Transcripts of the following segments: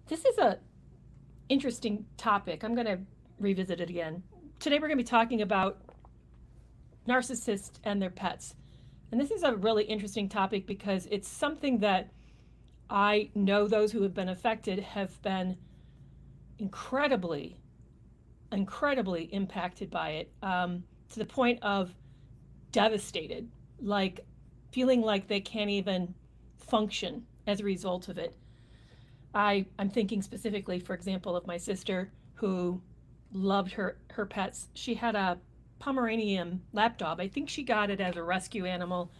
this is a interesting topic. I'm going to revisit it again. Today we're going to be talking about narcissists and their pets. And this is a really interesting topic because it's something that I know those who have been affected have been incredibly, incredibly impacted by it, to the point of devastated, like feeling like they can't even function as a result of it. I'm thinking specifically, for example, of my sister who loved her pets. She had a Pomeranian lapdog. I think she got it as a rescue animal.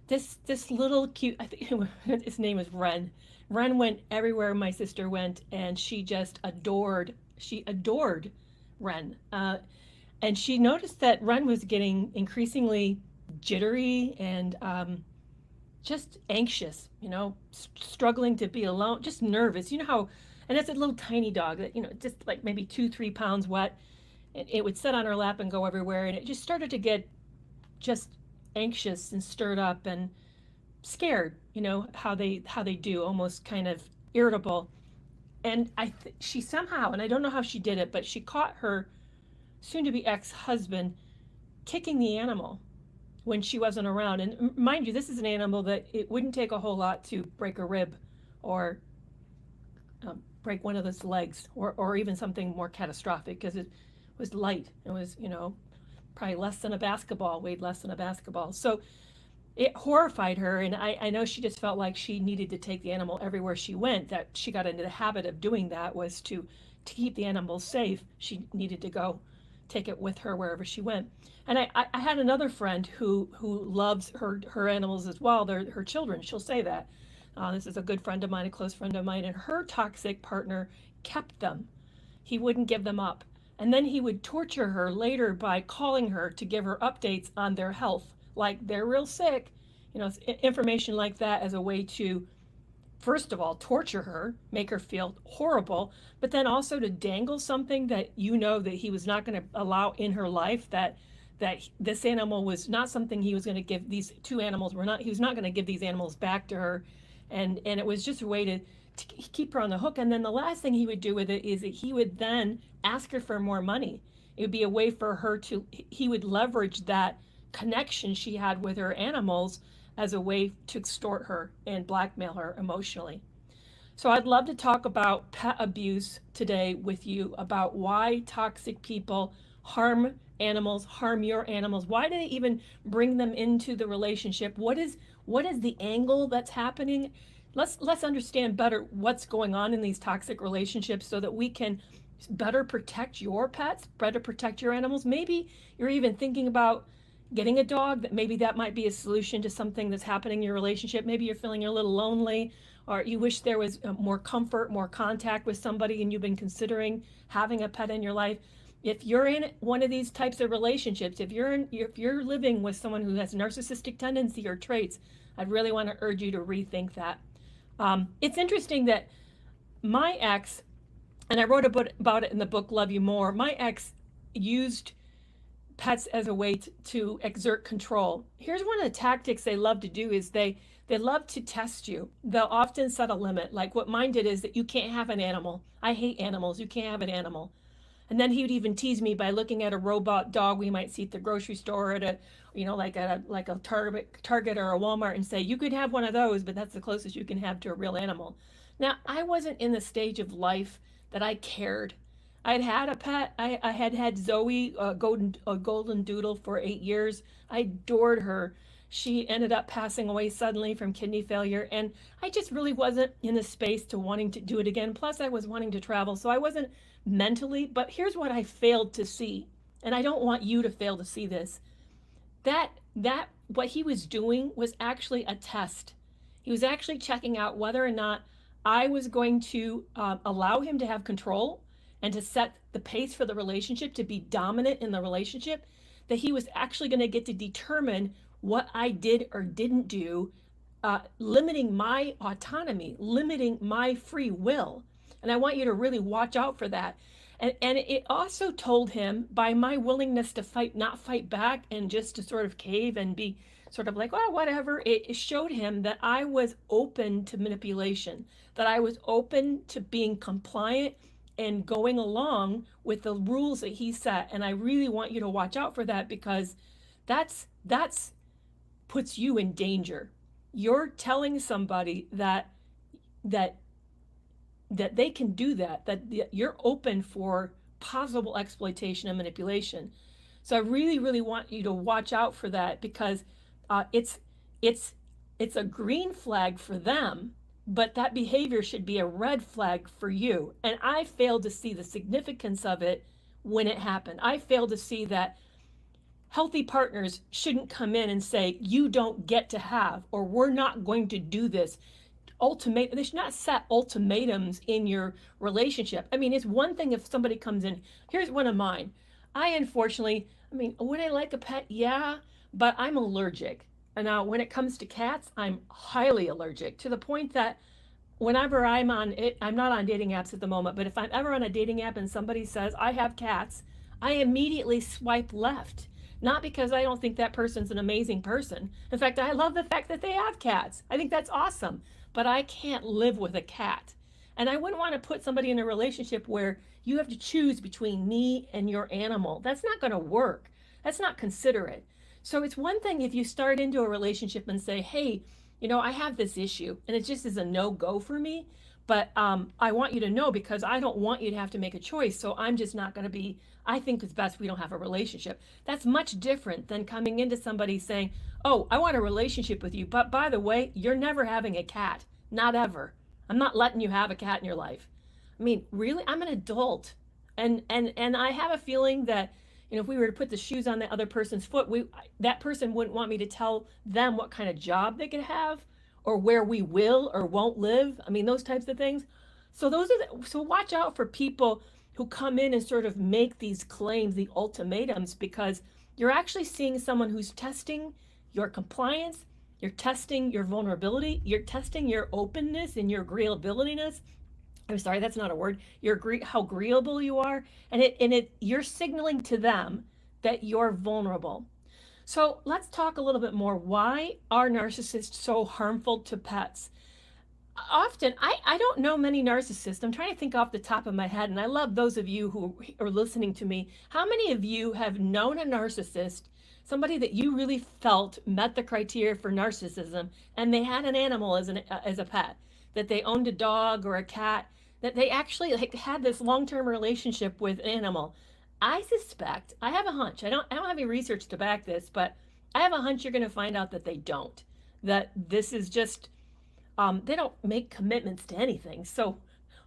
This little cute, I think his name was Ren. Ren went everywhere my sister went, and she just adored. She adored Ren. And she noticed that Ren was getting increasingly jittery and just anxious, struggling to be alone, just nervous. You know how, and it's a little tiny dog that, just like maybe 2-3 pounds wet. It would sit on her lap and go everywhere. And it just started to get just anxious and stirred up and scared, how they do, almost kind of irritable. And she somehow, and I don't know how she did it, but she caught her soon-to-be ex-husband kicking the animal when she wasn't around. And mind you, this is an animal that it wouldn't take a whole lot to break a rib or break one of its legs, or even something more catastrophic, because it was light. It was, probably less than a basketball, weighed less than a basketball. So it horrified her, and I know she just felt like she needed to take the animal everywhere she went, that she got into the habit of doing that, was to keep the animal safe. She needed to go take it with her wherever she went. And I had another friend who loves her animals as well. They're her children. She'll say that. This is a good friend of mine, a close friend of mine, and her toxic partner kept them. He wouldn't give them up. And then he would torture her later by calling her to give her updates on their health. Like, they're real sick, information like that, as a way to, first of all, torture her, make her feel horrible, but then also to dangle something that that he was not going to allow in her life, that this animal was not something he was going to give. These two animals were not, he was not going to give these animals back to her. And it was just a way to keep her on the hook. And then the last thing he would do with it is that he would then ask her for more money. It would be a way for her he would leverage that connection she had with her animals as a way to extort her and blackmail her emotionally. So I'd love to talk about pet abuse today with you, about why toxic people harm animals, harm your animals. Why do they even bring them into the relationship? What is the angle that's happening? Let's understand better what's going on in these toxic relationships so that we can better protect your pets, better protect your animals. Maybe you're even thinking about getting a dog, that maybe that might be a solution to something that's happening in your relationship. Maybe you're feeling a little lonely, or you wish there was more comfort, more contact with somebody, and you've been considering having a pet in your life. If you're in one of these types of relationships, if you're living with someone who has narcissistic tendency or traits, I'd really want to urge you to rethink that. It's interesting that my ex, and I wrote about it in the book Love You More, my ex used pets as a way to exert control. Here's one of the tactics they love to do is they love to test you. They'll often set a limit. Like what mine did is that you can't have an animal. I hate animals. You can't have an animal. And then he would even tease me by looking at a robot dog we might see at the grocery store, at a, like a Target or a Walmart, and say, you could have one of those, but that's the closest you can have to a real animal. Now, I wasn't in the stage of life that I cared. I'd had a pet. I had Zoe, a golden doodle, for 8 years. I adored her. She ended up passing away suddenly from kidney failure, and I just really wasn't in the space to wanting to do it again. Plus, I was wanting to travel, so I wasn't mentally. But here's what I failed to see, and I don't want you to fail to see this. That what he was doing was actually a test. He was actually checking out whether or not I was going to allow him to have control and to set the pace for the relationship, to be dominant in the relationship, that he was actually going to get to determine what I did or didn't do, limiting my autonomy, limiting my free will. And I want you to really watch out for that. And it also told him, by my willingness to fight, not fight back, and just to sort of cave and be sort of like, oh, whatever. It showed him that I was open to manipulation, that I was open to being compliant and going along with the rules that he set. And I really want you to watch out for that, because that's puts you in danger. You're telling somebody that they can do that you're open for possible exploitation and manipulation. So I really, really want you to watch out for that, because it's a green flag for them, but that behavior should be a red flag for you. And I failed to see the significance of it when it happened. I failed to see that healthy partners shouldn't come in and say, you don't get to have, or we're not going to do this. They should not set ultimatums in your relationship. I mean, it's one thing if somebody comes in, here's one of mine. Unfortunately, would I like a pet? Yeah, but I'm allergic. And now when it comes to cats, I'm highly allergic, to the point that whenever I'm not on dating apps at the moment, but if I'm ever on a dating app and somebody says I have cats, I immediately swipe left. Not because I don't think that person's an amazing person. In fact, I love the fact that they have cats. I think that's awesome. But I can't live with a cat. And I wouldn't want to put somebody in a relationship where you have to choose between me and your animal. That's not going to work. That's not considerate. So it's one thing if you start into a relationship and say, hey, I have this issue and it just is a no-go for me. But I want you to know, because I don't want you to have to make a choice. So I'm just not going to be, I think it's best we don't have a relationship. That's much different than coming into somebody saying, oh, I want a relationship with you, but by the way, you're never having a cat. Not ever. I'm not letting you have a cat in your life. Really? I'm an adult. And I have a feeling that, if we were to put the shoes on the other person's foot, that person wouldn't want me to tell them what kind of job they could have, or where we will or won't live. Those types of things. So so watch out for people who come in and sort of make these claims, the ultimatums, because you're actually seeing someone who's testing your compliance, you're testing your vulnerability, you're testing your openness and your agreeability-ness. I'm sorry, that's not a word. How agreeable you are, and you're signaling to them that you're vulnerable. So let's talk a little bit more. Why are narcissists so harmful to pets? Often, I don't know many narcissists. I'm trying to think off the top of my head, and I love those of you who are listening to me. How many of you have known a narcissist, somebody that you really felt met the criteria for narcissism, and they had an animal as a pet, that they owned a dog or a cat, that they actually had this long-term relationship with an animal? I suspect, I have a hunch, I don't have any research to back this, but I have a hunch you're going to find out that they don't. That this is just, they don't make commitments to anything. So,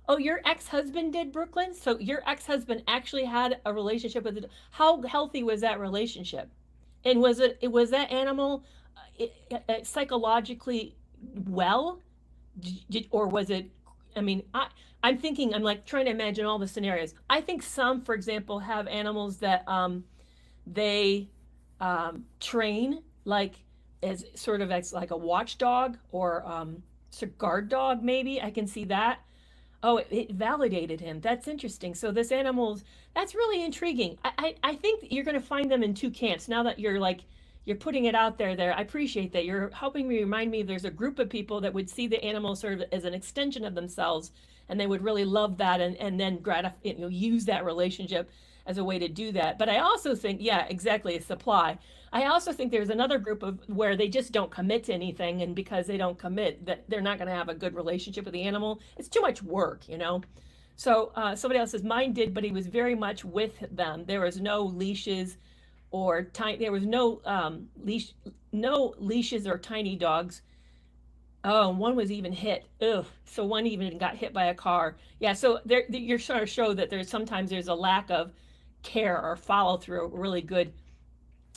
oh, your ex-husband did, Brooklyn? So your ex-husband actually had a relationship with it. How healthy was that relationship? And was that animal psychologically well? Or was it, I'm thinking, I'm like trying to imagine all the scenarios. I think some, for example, have animals that they train like as sort of like a watchdog, or guard dog, maybe. I can see that. Oh, it validated him. That's interesting. So this animal's, that's really intriguing. I think you're going to find them in two camps. Now that you're putting it out there. I appreciate that. You're helping me remind me there's a group of people that would see the animal sort of as an extension of themselves, and they would really love that, and then use that relationship as a way to do that. But I also think, yeah, exactly, a supply. I also think there's another group of where they just don't commit to anything, and because they don't commit, that they're not going to have a good relationship with the animal. It's too much work, So somebody else says, mine did, but he was very much with them. There was no leashes or there was no leashes or tiny dogs. Oh, one was even hit. Ugh. So one even got hit by a car. Yeah. So you're trying to show that sometimes there's a lack of care or follow through.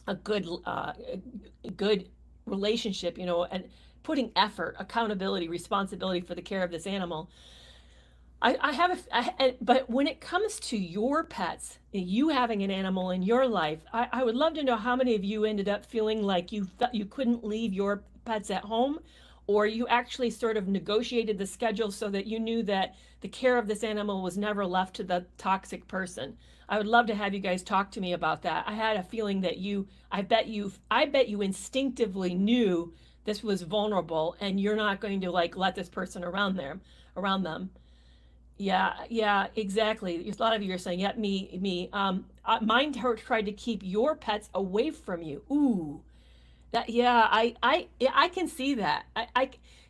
A good relationship, and putting effort, accountability, responsibility for the care of this animal. But when it comes to your pets, you having an animal in your life, I would love to know how many of you ended up feeling like you couldn't leave your pets at home, or you actually sort of negotiated the schedule so that you knew that the care of this animal was never left to the toxic person. I would love to have you guys talk to me about that. I had a feeling that I bet you instinctively knew this was vulnerable and you're not going to like let this person around them. Yeah, exactly. A lot of you are saying, yeah, me. Mine tried to keep your pets away from you. Ooh, that, yeah, yeah, I can see that.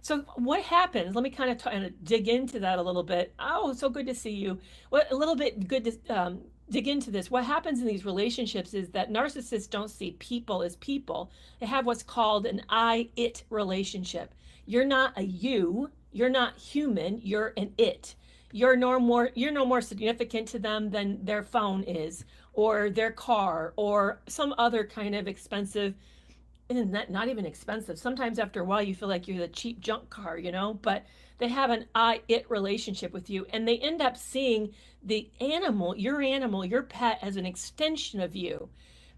So what happens? Let me kind of dig into that a little bit. Oh, so good to see you. What a little bit good to dig into this. What happens in these relationships is that narcissists don't see people as people. They have what's called an I-it relationship. You're not a you. You're not human. You're an it. You're no more significant to them than their phone is, or their car, or some other kind of expensive, and not even expensive. Sometimes after a while you feel like you're the cheap junk car, but they have an I-it relationship with you, and they end up seeing the animal, your pet, as an extension of you,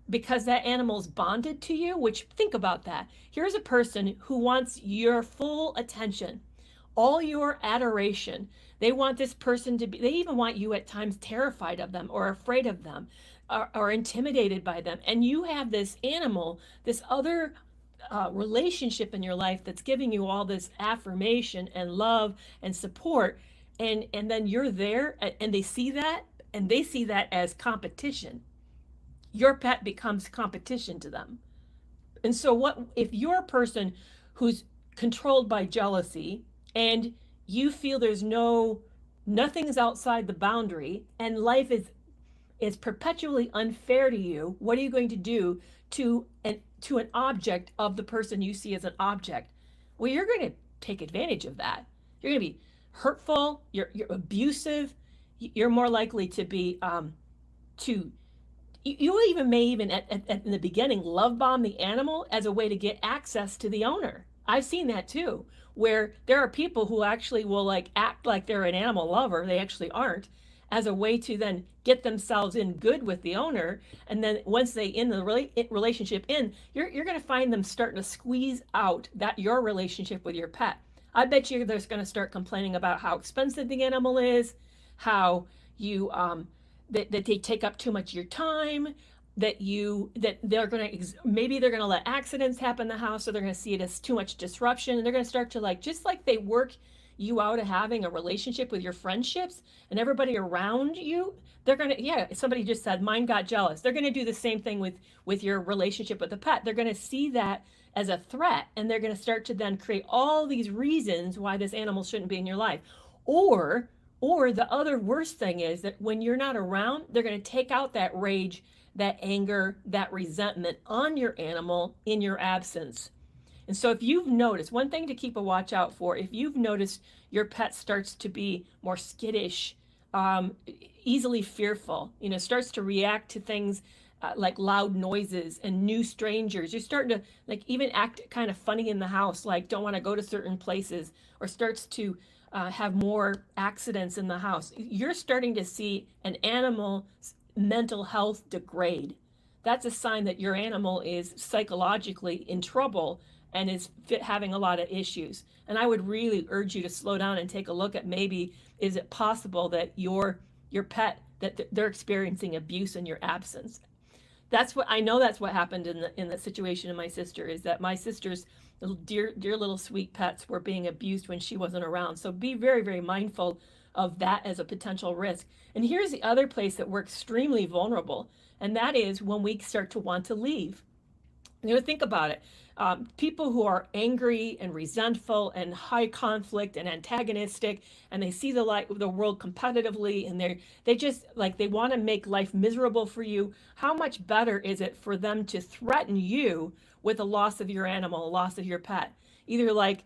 because that animal's bonded to you. Which, think about that. Here's a person who wants your full attention, all your adoration. They want this person to be, they even want you at times terrified of them or afraid of them, or intimidated by them. And you have this animal, this other relationship in your life that's giving you all this affirmation and love and support. And then you're there and they see that, and they see that as competition. Your pet becomes competition to them. And so what if you're a person who's controlled by jealousy, and you feel nothing's outside the boundary, and life is perpetually unfair to you? What are you going to do to an object of the person you see as an object? Well, you're going to take advantage of that. You're going to be hurtful. You're abusive. You're more likely to be you even may even in the beginning love bomb the animal as a way to get access to the owner. I've seen that too, where there are people who actually will like act like they're an animal lover. They actually aren't, as a way to then get themselves in good with the owner. And then once they in the relationship you're going to find them starting to squeeze out your relationship with your pet. I bet you they're going to start complaining about how expensive the animal is, how you that they take up too much of your time, that they're going to maybe they're going to let accidents happen in the house, so they're going to see it as too much disruption, and they're going to start to just like they work you out of having a relationship with your friendships and everybody around you. They're going to, somebody just said mine got jealous. They're going to do the same thing with your relationship with the pet. They're going to see that as a threat, and they're going to start to then create all these reasons why this animal shouldn't be in your life. Or the other worst thing is that when you're not around, they're going to take out that rage, that anger, that resentment on your animal in your absence. And so if you've noticed, one thing to keep a watch out for, if you've noticed your pet starts to be more skittish, easily fearful, starts to react to things like loud noises and new strangers, you're starting to even act kind of funny in the house, like don't want to go to certain places, or starts to have more accidents in the house, you're starting to see an animal's mental health degrade. That's a sign that your animal is psychologically in trouble and is having a lot of issues. And I would really urge you to slow down and take a look at, maybe is it possible that your pet, that they're experiencing abuse in your absence. That's what happened in the situation in my sister, is that my sister's little dear little sweet pets were being abused when she wasn't around. So be very, very mindful of that as a potential risk. And here's the other place that we're extremely vulnerable, and that is when we start to want to leave. Think about it. People who are angry and resentful and high conflict and antagonistic, and they see the world competitively, and they want to make life miserable for you. How much better is it for them to threaten you with the loss of your animal, a loss of your pet? Either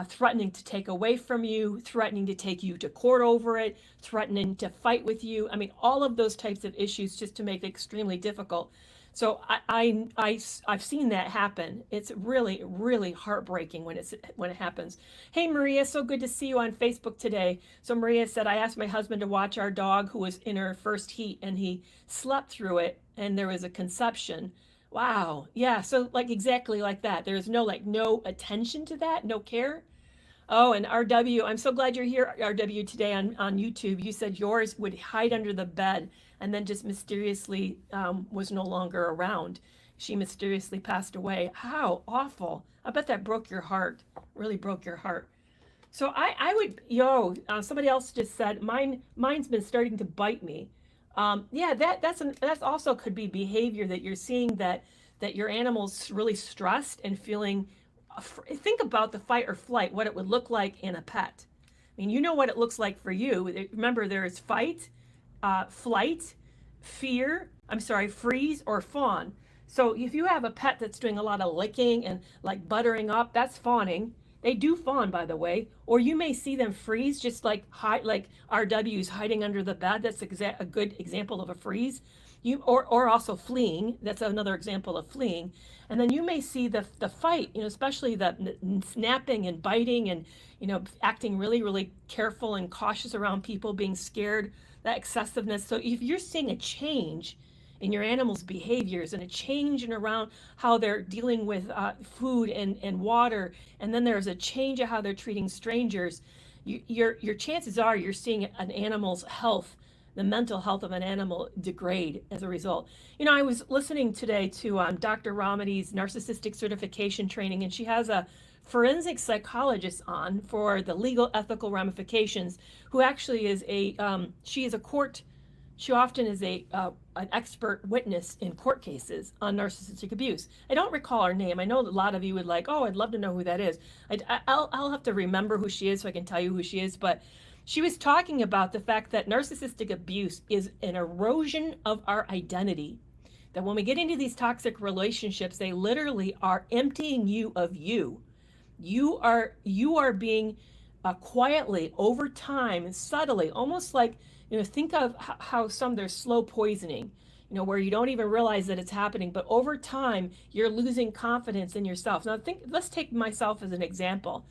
threatening to take away from you, threatening to take you to court over it, threatening to fight with you. I mean, all of those types of issues, just to make it extremely difficult. So I've seen that happen. It's really, really heartbreaking when it happens. Hey, Maria, so good to see you on Facebook today. So Maria said, I asked my husband to watch our dog who was in her first heat, and he slept through it, and there was a conception. Wow. Yeah. So like exactly like that. There's no like no attention to that, no care. Oh, and RW, I'm so glad you're here, RW, today on YouTube. You said yours would hide under the bed and then just mysteriously was no longer around. She mysteriously passed away. How awful. I bet that broke your heart. Really broke your heart. So I would, somebody else just said, mine's been starting to bite me. Yeah, that's also could be behavior that you're seeing that your animal's really stressed and feeling. Think about the fight or flight, what it would look like in a pet. I mean, you know what it looks like for you. Remember, there is fight, flight, fear, I'm sorry, freeze, or fawn. So if you have a pet that's doing a lot of licking and like buttering up, that's fawning. They do fawn, by the way. Or you may see them freeze, just like like RW's hiding under the bed. That's a good example of a freeze. Or also fleeing. That's another example of fleeing. And then you may see the fight, especially the snapping and biting and, acting really, really careful and cautious around people, being scared, that excessiveness. So if you're seeing a change in your animal's behaviors and a change in around how they're dealing with food and water, and then there's a change of how they're treating strangers, your chances are you're seeing an animal's health, the mental health of an animal, degrade as a result. I was listening today to Dr. Ramadi's narcissistic certification training, and she has a forensic psychologist on for the legal ethical ramifications, who actually is she is a court. She often is an expert witness in court cases on narcissistic abuse. I don't recall her name. I know a lot of you would like, oh, I'd love to know who that is. I'll have to remember who she is so I can tell you who she is. But she was talking about the fact that narcissistic abuse is an erosion of our identity. That when we get into these toxic relationships, they literally are emptying you of you. You are being quietly, over time, and subtly, almost like, think of how there's slow poisoning, where you don't even realize that it's happening, but over time, you're losing confidence in yourself. Now, let's take myself as an example.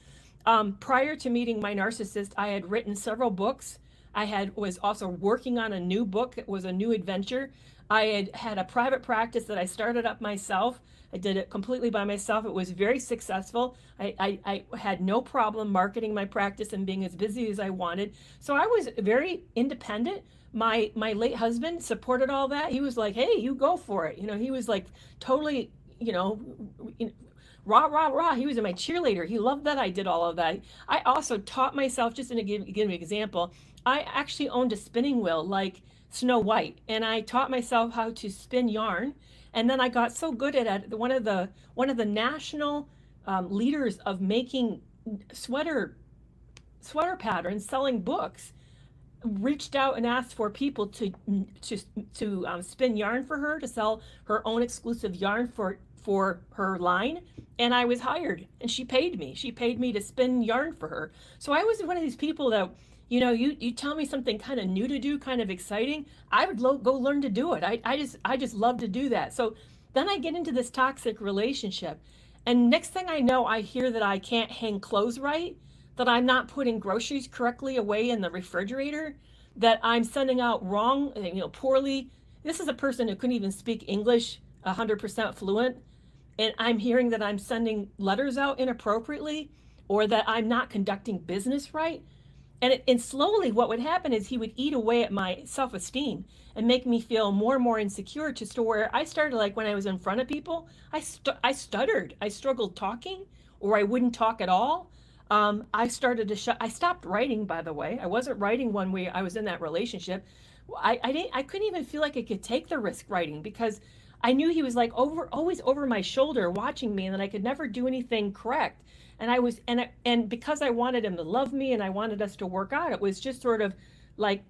Prior to meeting my narcissist, I had written several books. Was also working on a new book. It was a new adventure. I had a private practice that I started up myself. I did it completely by myself. It was very successful. I had no problem marketing my practice and being as busy as I wanted. So I was very independent. My late husband supported all that. He was like, hey, you go for it. He was like totally, rah, rah, rah. He was my cheerleader. He loved that I did all of that. I also taught myself, just to give an example, I actually owned a spinning wheel like Snow White, and I taught myself how to spin yarn. And then I got so good at it. One of the national leaders of making sweater patterns, selling books, reached out and asked for people to spin yarn for her, to sell her own exclusive yarn for her line. And I was hired, and she paid me. She paid me to spin yarn for her. So I was one of these people that, you tell me something kind of new to do, kind of exciting, I would go learn to do it. I just love to do that. So then I get into this toxic relationship, and next thing I know, I hear that I can't hang clothes right, that I'm not putting groceries correctly away in the refrigerator, that I'm sending out wrong, poorly. This is a person who couldn't even speak English 100% fluent, and I'm hearing that I'm sending letters out inappropriately, or that I'm not conducting business right. And slowly what would happen is he would eat away at my self-esteem and make me feel more and more insecure, just to where I started, like when I was in front of people, I stuttered. I struggled talking, or I wouldn't talk at all. I stopped writing, by the way. I wasn't writing when I was in that relationship. I couldn't even feel like I could take the risk writing, because I knew he was like always over my shoulder watching me, and that I could never do anything correct. And because I wanted him to love me and I wanted us to work out, it was just sort of like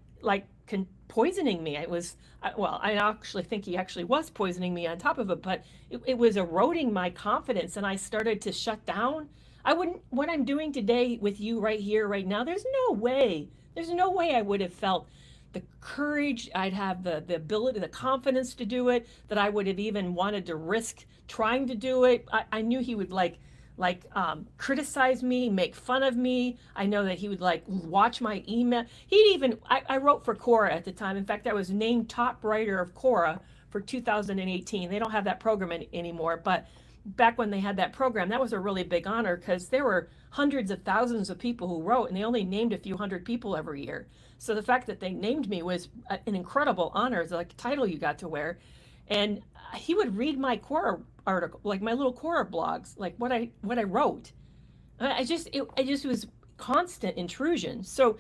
poisoning me. I actually think he actually was poisoning me on top of it, but it was eroding my confidence, and I started to shut down. What I'm doing today with you right here, right now, there's no way I would have felt the courage, I'd have the ability, the confidence to do it, that I would have even wanted to risk trying to do it. I knew he would criticize me, make fun of me. I know that he would watch my email. I wrote for Quora at the time. In fact, I was named top writer of Quora for 2018. They don't have that program anymore, but back when they had that program, that was a really big honor because there were hundreds of thousands of people who wrote, and they only named a few hundred people every year. So the fact that they named me was an incredible honor. It's like a title you got to wear. And he would read my Quora article, like my little Quora blogs, like what I wrote. It just was constant intrusion. So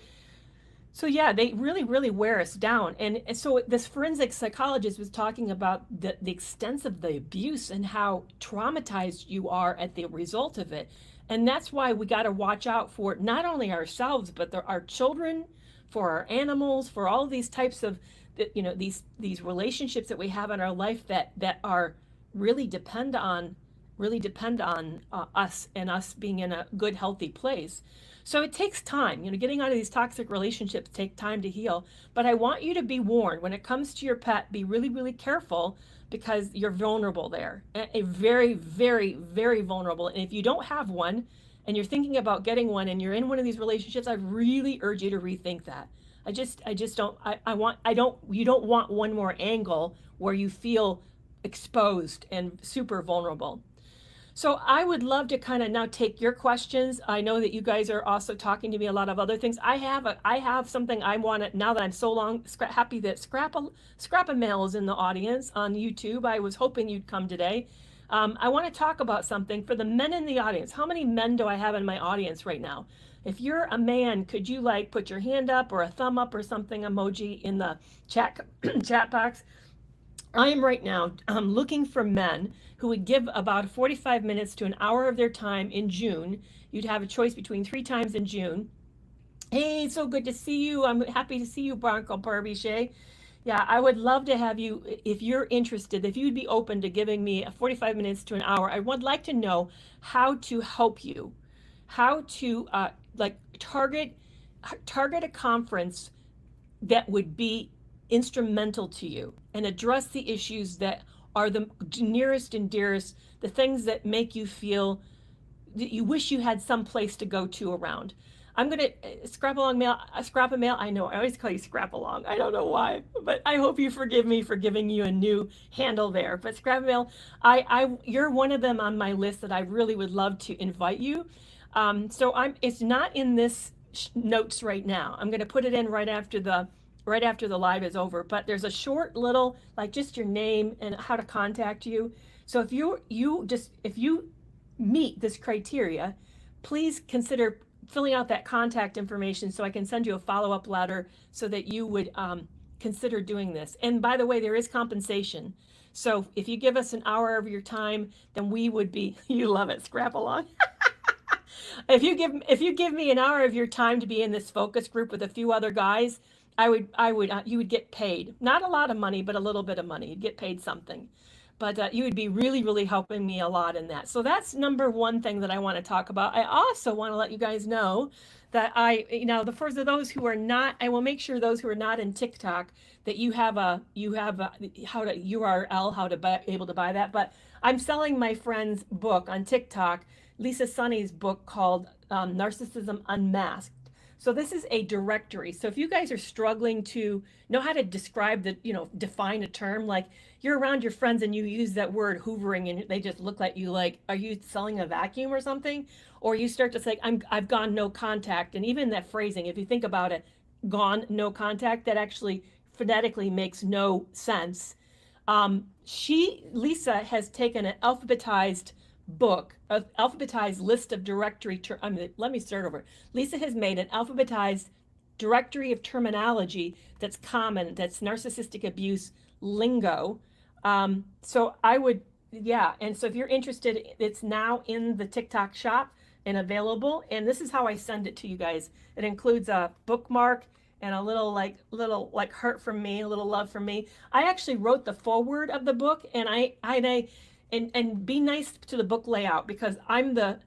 yeah, they really wear us down. And so this forensic psychologist was talking about the extent of the abuse and how traumatized you are at the result of it. And that's why we got to watch out for not only ourselves, but our children, for our animals, for all these types of, these relationships that we have in our life that are really depend on us and us being in a good, healthy place. So it takes time, getting out of these toxic relationships take time to heal. But I want you to be warned when it comes to your pet, be really careful because you're vulnerable there. A very, very, very vulnerable. And if you don't have one and you're thinking about getting one and you're in one of these relationships, I really urge you to rethink that. You don't want one more angle where you feel exposed and super vulnerable. So I would love to kind of now take your questions. I know that you guys are also talking to me a lot of other things. I have something I want to, now that I'm so happy that Scrap a Mail is in the audience on YouTube. I was hoping you'd come today. I want to talk about something for the men in the audience. How many men do I have in my audience right now? If you're a man, could you like put your hand up or a thumb up or something emoji in the chat box? I am right now looking for men who would give about 45 minutes to an hour of their time in June. You'd have a choice between 3 times in June. Hey, so good to see you. I'm happy to see you, Bronco Parbiche. Yeah, I would love to have you, if you're interested, if you'd be open to giving me 45 minutes to an hour. I would like to know how to help you, how to target a conference that would be instrumental to you and address the issues that are the nearest and dearest, the things that make you feel that you wish you had some place to go to around. I'm going to Scrap a Mail. I know I always call you Scrap Along. I don't know why, but I hope you forgive me for giving you a new handle there. But Scrap a Mail, you're one of them on my list that I really would love to invite you. It's not in this notes right now. I'm going to put it in right after the live is over, but there's a short little, like just your name and how to contact you. So if you meet this criteria, please consider filling out that contact information so I can send you a follow-up letter so that you would consider doing this. And by the way, there is compensation. So if you give us an hour of your time, then we would be, you love it, Scrap Along. If you give me an hour of your time to be in this focus group with a few other guys, you would get paid. Not a lot of money, but a little bit of money. You'd get paid something. But you would be really helping me a lot in that. So that's number one thing that I want to talk about. I also want to let you guys know that for those who are not, I will make sure those who are not in TikTok that you have a URL, how to be able to buy that. But I'm selling my friend's book on TikTok, Lisa Sunny's book called Narcissism Unmasked. So this is a directory. So if you guys are struggling to know how to define a term, like you're around your friends and you use that word hoovering and they just look at you like, are you selling a vacuum or something? Or you start to say, I've gone no contact. And even that phrasing, if you think about it, gone no contact, that actually phonetically makes no sense. Lisa has taken an alphabetized book, an alphabetized list of directory let me start over. Lisa has made an alphabetized directory of terminology that's common, that's narcissistic abuse lingo. So if you're interested, it's now in the TikTok shop and available. And this is how I send it to you guys. It includes a bookmark and a little heart from me, a little love from me. I actually wrote the foreword of the book, and and be nice to the book layout because the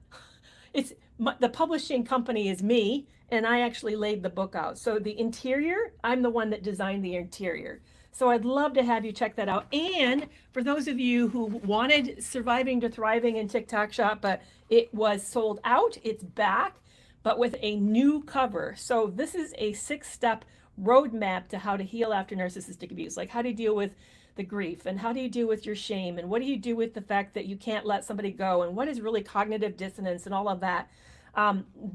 publishing company is me, and I actually laid the book out. So the interior, I'm the one that designed the interior. So I'd love to have you check that out. And for those of you who wanted Surviving to Thriving in TikTok shop, but it was sold out, it's back, but with a new cover. So this is a 6-step roadmap to how to heal after narcissistic abuse. Like, how do you deal with the grief, and how do you deal with your shame, and what do you do with the fact that you can't let somebody go, and what is really cognitive dissonance and all of that.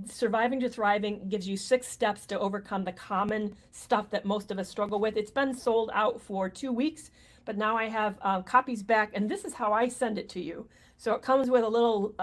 Surviving to Thriving gives you 6 steps to overcome the common stuff that most of us struggle with. It's been sold out for 2 weeks, but now I have copies back, and this is how I send it to you. So it comes with a little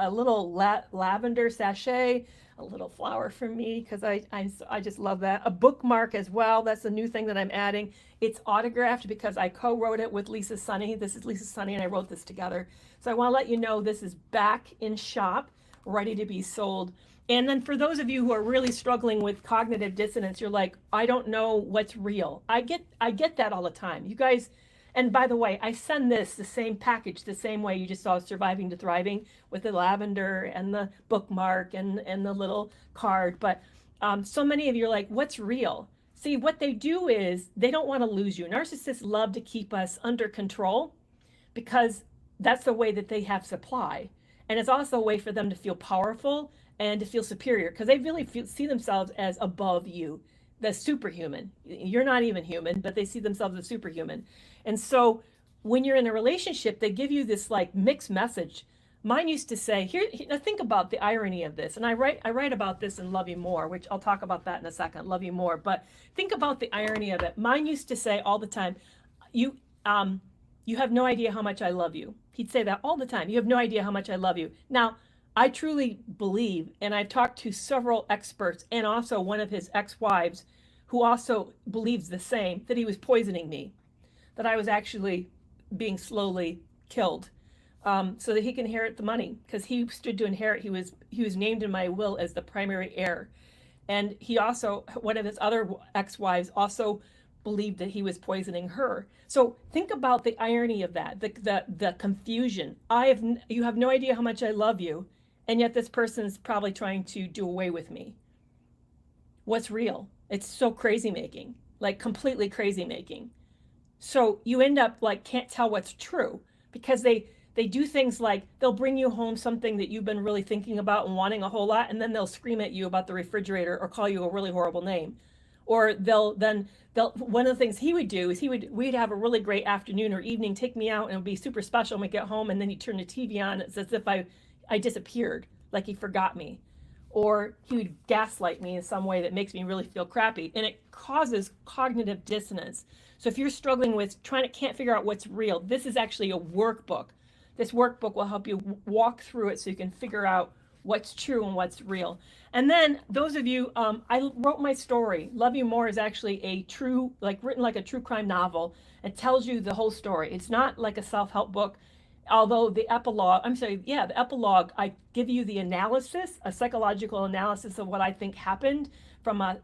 lavender sachet, a little flower for me, because I just love that. A bookmark as well. That's a new thing that I'm adding. It's autographed because I co-wrote it with Lisa Sunny. This is Lisa Sunny, and I wrote this together. So I want to let you know this is back in shop, ready to be sold. And then for those of you who are really struggling with cognitive dissonance, you're like, I don't know what's real. I get that all the time. You guys, and by the way, I send this, the same package, the same way you just saw Surviving to Thriving, with the lavender and the bookmark and the little card. But so many of you are like, what's real? See, what they do is they don't want to lose you. Narcissists love to keep us under control because that's the way that they have supply. And it's also a way for them to feel powerful and to feel superior, because they really see themselves as above you, the superhuman. You're not even human, but they see themselves as superhuman. And so when you're in a relationship, they give you this like mixed message. Mine used to say, here, think about the irony of this. And I write about this in Love You More, which I'll talk about that in a second, Love You More. But think about the irony of it. Mine used to say all the time, you have no idea how much I love you. He'd say that all the time. You have no idea how much I love you. Now, I truly believe, and I've talked to several experts and also one of his ex-wives who also believes the same, that he was poisoning me, that I was actually being slowly killed so that he can inherit the money, because he stood to inherit. He was named in my will as the primary heir. And he also, one of his other ex-wives also believed that he was poisoning her. So think about the irony of that, the confusion. You have no idea how much I love you, and yet this person's probably trying to do away with me. What's real? It's so crazy making, like completely crazy making. So you end up like can't tell what's true, because they do things like they'll bring you home something that you've been really thinking about and wanting a whole lot, and then they'll scream at you about the refrigerator or call you a really horrible name. Or one of the things he would do is we'd have a really great afternoon or evening, take me out, and it would be super special when we get home, and then he'd turn the TV on. It's as if I disappeared, like he forgot me. Or he would gaslight me in some way that makes me really feel crappy, and it causes cognitive dissonance. So if you're struggling with can't figure out what's real, this is actually a workbook. This workbook will help you walk through it so you can figure out what's true and what's real. And then those of you, I wrote my story. Love You More is actually a true, written like a true crime novel. It tells you the whole story. It's not like a self-help book, although the epilogue, the epilogue, I give you the analysis, a psychological analysis of what I think happened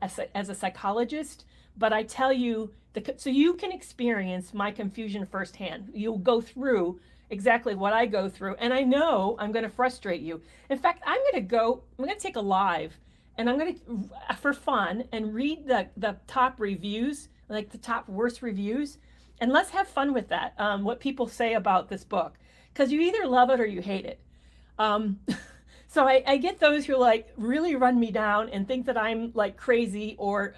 as a psychologist. But I tell you, so you can experience my confusion firsthand. You'll go through exactly what I go through. And I know I'm going to frustrate you. In fact, I'm going to take a live, and I'm going to, for fun, and read the top reviews, like the top worst reviews. And let's have fun with that, what people say about this book. Because you either love it or you hate it. So I get those who like really run me down and think that I'm like crazy or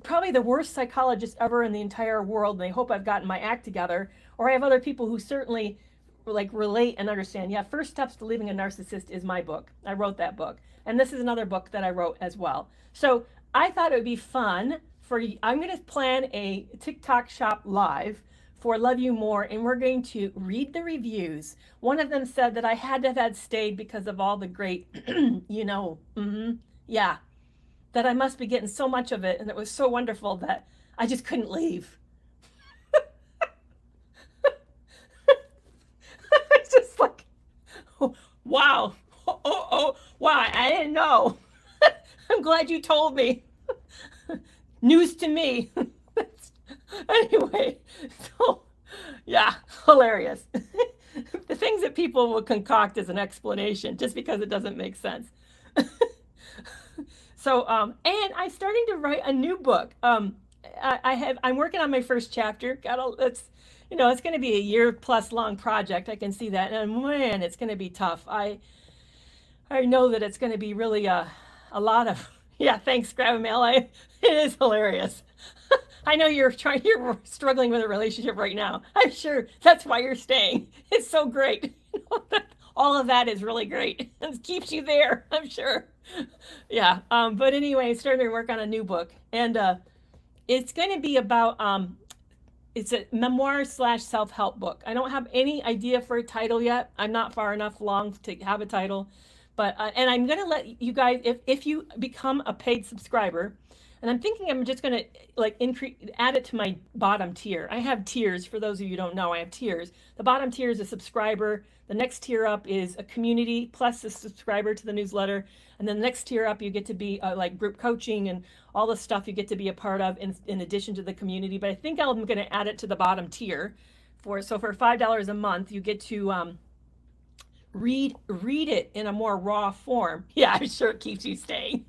probably the worst psychologist ever in the entire world, and they hope I've gotten my act together. Or I have other people who certainly like relate and understand. Yeah, First Steps to Leaving a Narcissist is my book. I wrote that book. And this is another book that I wrote as well. So I thought it would be fun I'm going to plan a TikTok shop live for Love You More, and we're going to read the reviews. One of them said that I had to have had stayed because of all the great, that I must be getting so much of it, and it was so wonderful that I just couldn't leave. It's just like, wow. Wow, I didn't know. I'm glad you told me. News to me. Anyway, so yeah, hilarious. The things that people will concoct as an explanation just because it doesn't make sense. So, and I'm starting to write a new book. I'm working on my first chapter. It's going to be a year-plus long project. I can see that, and man, it's going to be tough. I know that it's going to be really a lot of, Yeah, thanks, Grab Mail. It is hilarious. I know you're struggling with a relationship right now. I'm sure that's why you're staying. It's so great. All of that is really great. It keeps you there, I'm sure. Yeah. But anyway, starting to work on a new book, and it's going to be about it's a memoir slash self-help book. I don't have any idea for a title yet. I'm not far enough along to have a title, but and I'm gonna let you guys, if you become a paid subscriber, and I'm thinking I'm just gonna like add it to my bottom tier. I have tiers. For those of you who don't know, I have tiers. The bottom tier is a subscriber. The next tier up is a community plus a subscriber to the newsletter. And then the next tier up, you get to be like group coaching and all the stuff you get to be a part of in addition to the community. But I think I'm going to add it to the bottom tier. For $5 a month, you get to read it in a more raw form. Yeah, I'm sure it keeps you staying.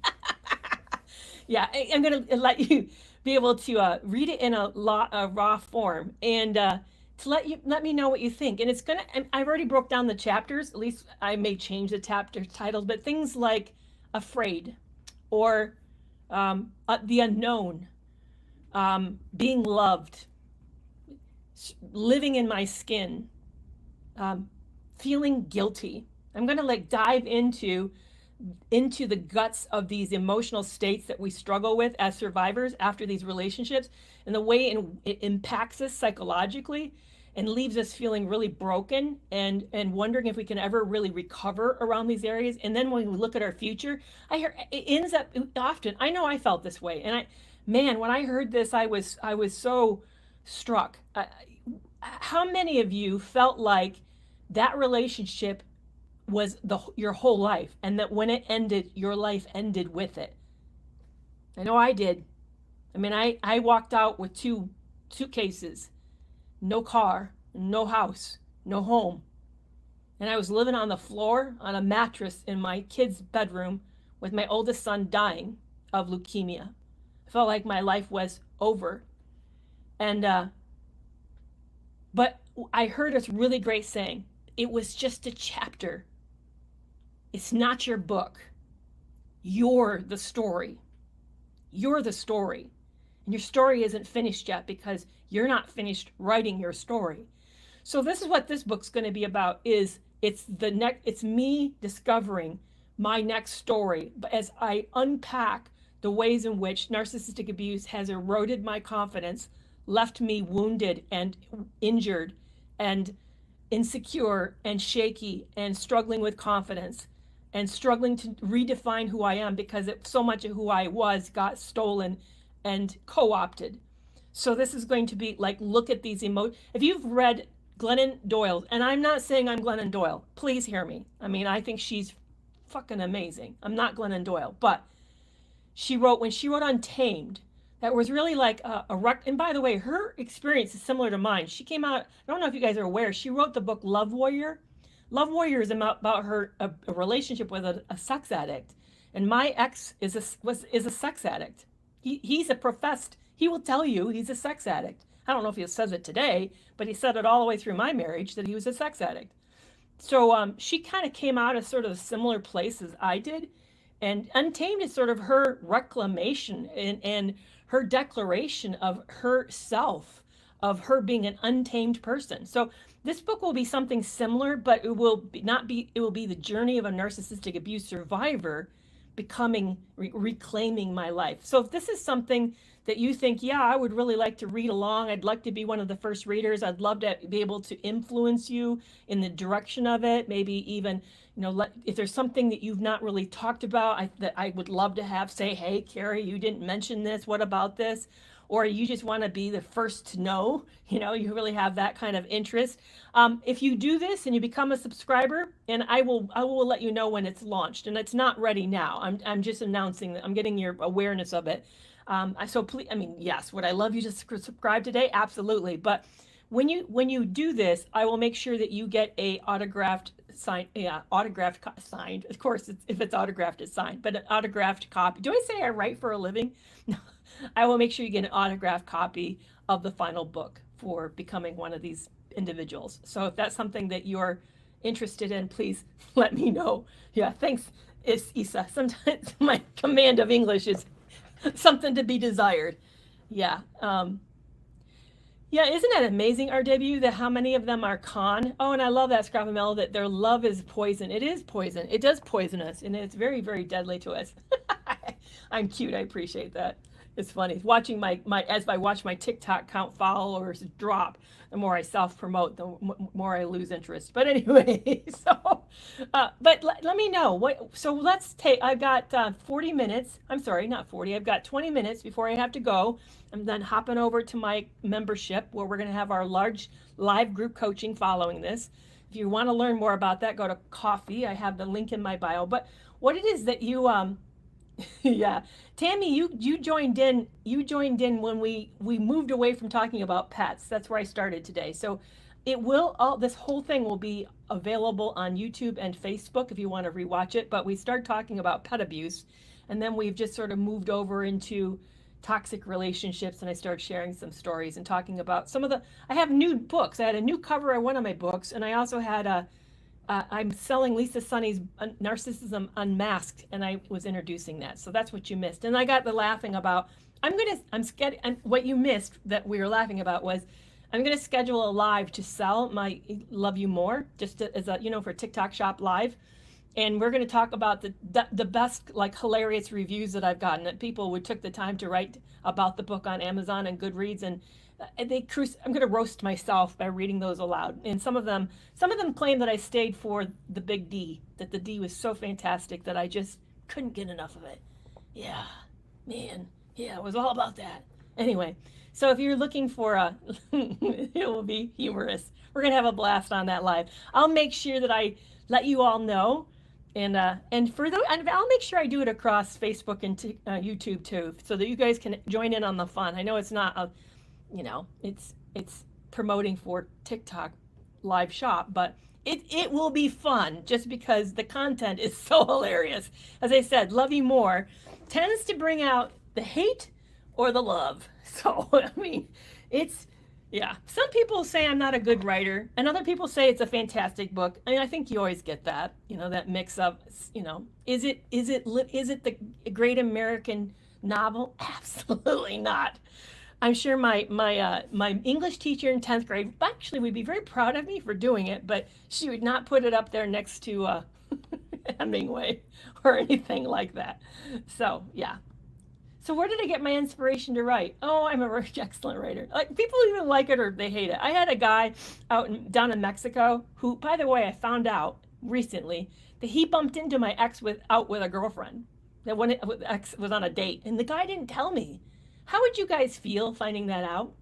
Yeah, I'm going to let you be able to read it in a raw form, and to let me know what you think. And I've already broke down the chapters. At least I may change the chapter titles, but things like afraid, or the unknown, being loved, living in my skin, feeling guilty. I'm going to like dive into the guts of these emotional states that we struggle with as survivors after these relationships, and the way it impacts us psychologically and leaves us feeling really broken and wondering if we can ever really recover around these areas. And then when we look at our future, I hear it ends up often. I know I felt this way, and when I heard this, I was so struck. How many of you felt like that relationship was your whole life, and that when it ended, your life ended with it? I know I did. I mean, I walked out with 2 suitcases, no car, no house, no home. And I was living on the floor on a mattress in my kid's bedroom with my oldest son dying of leukemia. I felt like my life was over. And but I heard a really great saying. It was just a chapter. It's not your book. You're the story. You're the story. And your story isn't finished yet because you're not finished writing your story. So this is what this book's going to be about. It's me discovering my next story, but as I unpack the ways in which narcissistic abuse has eroded my confidence, left me wounded and injured and insecure and shaky and struggling with confidence and struggling to redefine who I am because so much of who I was got stolen and co-opted. So this is going to be like, look at these emotions. If you've read Glennon Doyle, and I'm not saying I'm Glennon Doyle, please hear me. I mean, I think she's fucking amazing. I'm not Glennon Doyle, but when she wrote Untamed, that was really like and by the way, her experience is similar to mine. She came out, I don't know if you guys are aware, she wrote the book Love Warrior. Love Warrior is about her a relationship with a sex addict. And my ex is a sex addict. He will tell you he's a sex addict. I don't know if he says it today, but he said it all the way through my marriage that he was a sex addict. So she kind of came out of sort of a similar place as I did. And Untamed is sort of her reclamation and her declaration of herself, of her being an untamed person. So this book will be something similar, but it will be the journey of a narcissistic abuse survivor becoming, reclaiming my life. So if this is something that you think, yeah, I would really like to read along, I'd like to be one of the first readers, I'd love to be able to influence you in the direction of it, maybe even, if there's something that you've not really talked about, that I would love to have, say, hey, Kerry, you didn't mention this, what about this? Or you just want to be the first to know, you really have that kind of interest. If you do this and you become a subscriber, and I will let you know when it's launched, and it's not ready now. I'm just announcing that I'm getting your awareness of it. So please, yes, would I love you to subscribe today? Absolutely. But when you do this, I will make sure that you get a autographed signed. Of course, if it's autographed, it's signed, but an autographed copy. Do I say I write for a living? No. I will make sure you get an autographed copy of the final book for becoming one of these individuals. So if that's something that you're interested in, please let me know. Yeah, thanks. is, Isa. Sometimes my command of English is something to be desired. Yeah. Yeah, isn't that amazing, RW, that how many of them are con? Oh, and I love that, Scrapamel, that their love is poison. It is poison. It does poison us, and it's very, very deadly to us. I'm cute. I appreciate that. It's funny. Watching as I watch my TikTok count followers drop, the more I self-promote, the more I lose interest. But anyway, so, but let me know. So let's take, I've got 40 minutes. I'm sorry, not 40. I've got 20 minutes before I have to go. I'm then hopping over to my membership where we're going to have our large live group coaching following this. If you want to learn more about that, go to Coffee. I have the link in my bio. But what it is that you, yeah, Tammy, you joined in. You joined in when we moved away from talking about pets. That's where I started today. So it will this whole thing will be available on YouTube and Facebook if you want to rewatch it. But we started talking about pet abuse, and then we've just sort of moved over into toxic relationships, and I started sharing some stories and talking about some of the. I have new books. I had a new cover on one of my books, and I also had I'm selling Lisa Sunny's Narcissism Unmasked, and I was introducing that. So that's what you missed. And I got the laughing about, I'm scared, and what you missed that we were laughing about was, I'm going to schedule a live to sell my Love You More, just as a, for TikTok Shop Live. And we're going to talk about the best, like, hilarious reviews that I've gotten, that people would took the time to write about the book on Amazon and Goodreads, and I'm going to roast myself by reading those aloud. And some of them claim that I stayed for the big D, that the D was so fantastic that I just couldn't get enough of it. Yeah, man. Yeah, it was all about that. Anyway, so if you're looking for it will be humorous. We're going to have a blast on that live. I'll make sure that I let you all know. And for those, and I'll make sure I do it across Facebook and YouTube too, so that you guys can join in on the fun. I know it's not a, it's promoting for TikTok live shop, but it will be fun just because the content is so hilarious. As I said, Love You More tends to bring out the hate or the love. So, I mean, yeah. Some people say I'm not a good writer, and other people say it's a fantastic book. I mean, I think you always get that, that mix of, is it the great American novel? Absolutely not. I'm sure my English teacher in 10th grade actually would be very proud of me for doing it, but she would not put it up there next to Hemingway or anything like that. So, yeah. So where did I get my inspiration to write? Oh, I'm a very excellent writer. Like, people either like it or they hate it. I had a guy down in Mexico who, by the way, I found out recently that he bumped into my ex out with a girlfriend. That when ex was on a date, and the guy didn't tell me. How would you guys feel finding that out?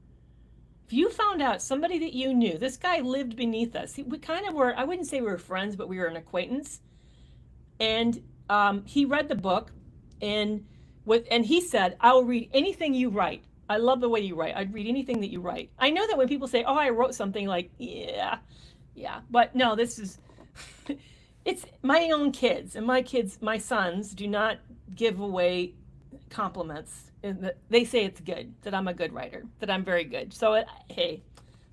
If you found out somebody that you knew, this guy lived beneath us. We kind of were, I wouldn't say we were friends, but we were an acquaintance. And he read the book, and he said, I'll read anything you write. I love the way you write. I'd read anything that you write. I know that when people say, oh, I wrote something, like, yeah. But no, this is, it's my own kids. And my sons do not give away compliments. And they say it's good, that I'm a good writer, that I'm very good. So, hey,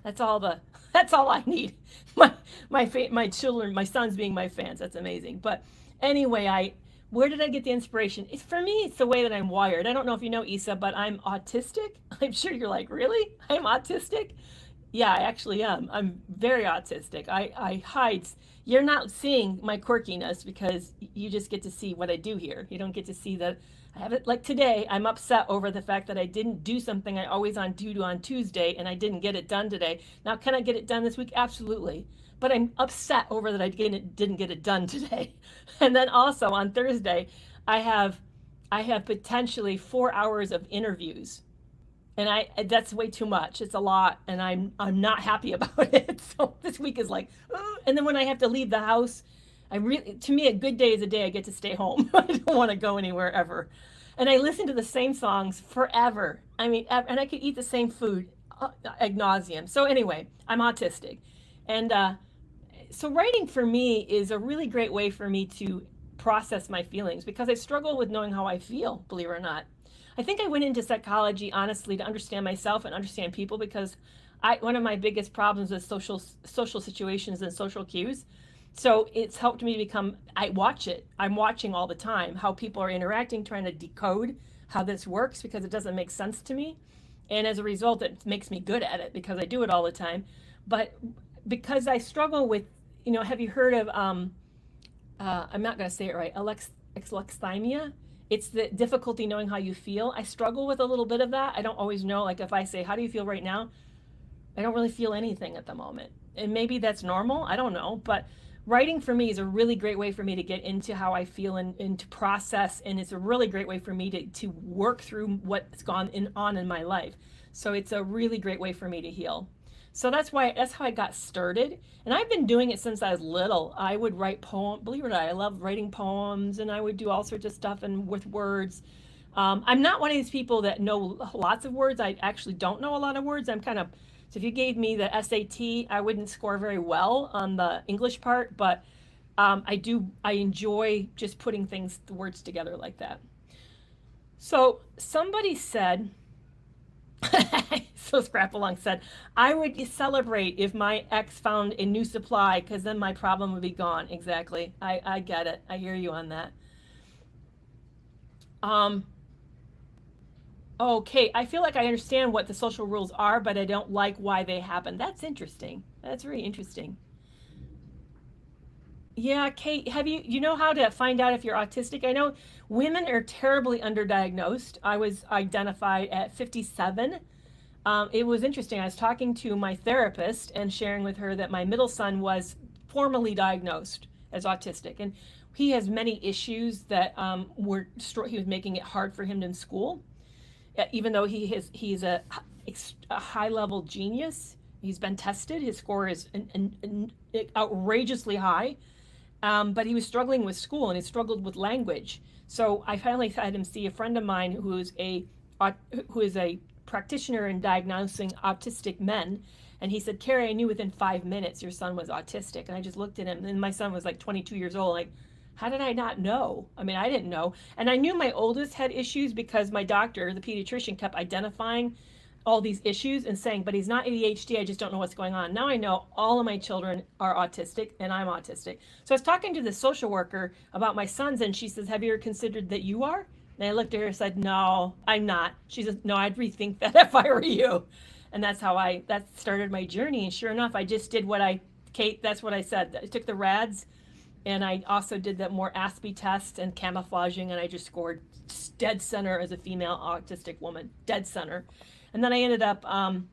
that's all I need. My children, my sons being my fans, that's amazing. But anyway, where did I get the inspiration? For me, it's the way that I'm wired. I don't know if you know, Isa, but I'm autistic. I'm sure you're like, really? I'm autistic? Yeah, I actually am. I'm very autistic. I hide. You're not seeing my quirkiness because you just get to see what I do here. You don't get to see that I have it. Like today, I'm upset over the fact that I didn't do something I always do on Tuesday, and I didn't get it done today. Now, can I get it done this week? Absolutely. But I'm upset over that I didn't get it done today. And then also on Thursday, I have potentially 4 hours of interviews. And that's way too much. It's a lot, and I'm not happy about it. So this week is like, and then when I have to leave the house, to me, a good day is a day I get to stay home. I don't want to go anywhere ever. And I listen to the same songs forever. I mean, and I could eat the same food ad nauseum. So anyway, I'm autistic. And so writing for me is a really great way for me to process my feelings, because I struggle with knowing how I feel, believe it or not. I think I went into psychology, honestly, to understand myself and understand people, because one of my biggest problems is social situations and social cues. So it's helped me become, I watch it. I'm watching all the time how people are interacting, trying to decode how this works because it doesn't make sense to me. And as a result, it makes me good at it because I do it all the time. But because I struggle with, have you heard of, I'm not going to say it right, alexithymia? It's the difficulty knowing how you feel. I struggle with a little bit of that. I don't always know, like if I say, how do you feel right now? I don't really feel anything at the moment. And maybe that's normal. I don't know. But writing for me is a really great way for me to get into how I feel and to process. And it's a really great way for me to work through what's on in my life. So it's a really great way for me to heal. So that's how I got started. And I've been doing it since I was little. I would write poems, believe it or not, I love writing poems, and I would do all sorts of stuff and with words. I'm not one of these people that know lots of words. I actually don't know a lot of words. So if you gave me the SAT, I wouldn't score very well on the English part, but I enjoy just putting the words together like that. So somebody said, so Scrapalong said, I would celebrate if my ex found a new supply because then my problem would be gone. Exactly. I get it. I hear you on that. Okay, I feel like I understand what the social rules are, but I don't like why they happen. That's interesting. That's very interesting. Yeah, Kate, you know how to find out if you're autistic? I know women are terribly underdiagnosed. I was identified at 57. It was interesting. I was talking to my therapist and sharing with her that my middle son was formally diagnosed as autistic, and he has many issues that he was making it hard for him in school, even though he's a high level genius. He's been tested. His score is outrageously high. But he was struggling with school and he struggled with language. So I finally had him see a friend of mine who is a practitioner in diagnosing autistic men. And he said, Kerry, I knew within 5 minutes your son was autistic. And I just looked at him, and my son was like 22 years old. Like, how did I not know? I mean, I didn't know. And I knew my oldest had issues because my doctor, the pediatrician, kept identifying all these issues and saying, but he's not ADHD, I just don't know what's going on. Now I know all of my children are autistic and I'm autistic. So I was talking to the social worker about my sons, and she says, have you ever considered that you are? And I looked at her and said, no, I'm not. She says, no, I'd rethink that if I were you. And that started my journey. And sure enough, I just did Kate, that's what I said. I took the RADS, and I also did the more Aspie test and camouflaging, and I just scored dead center as a female autistic woman, dead center. And then I ended up, I'm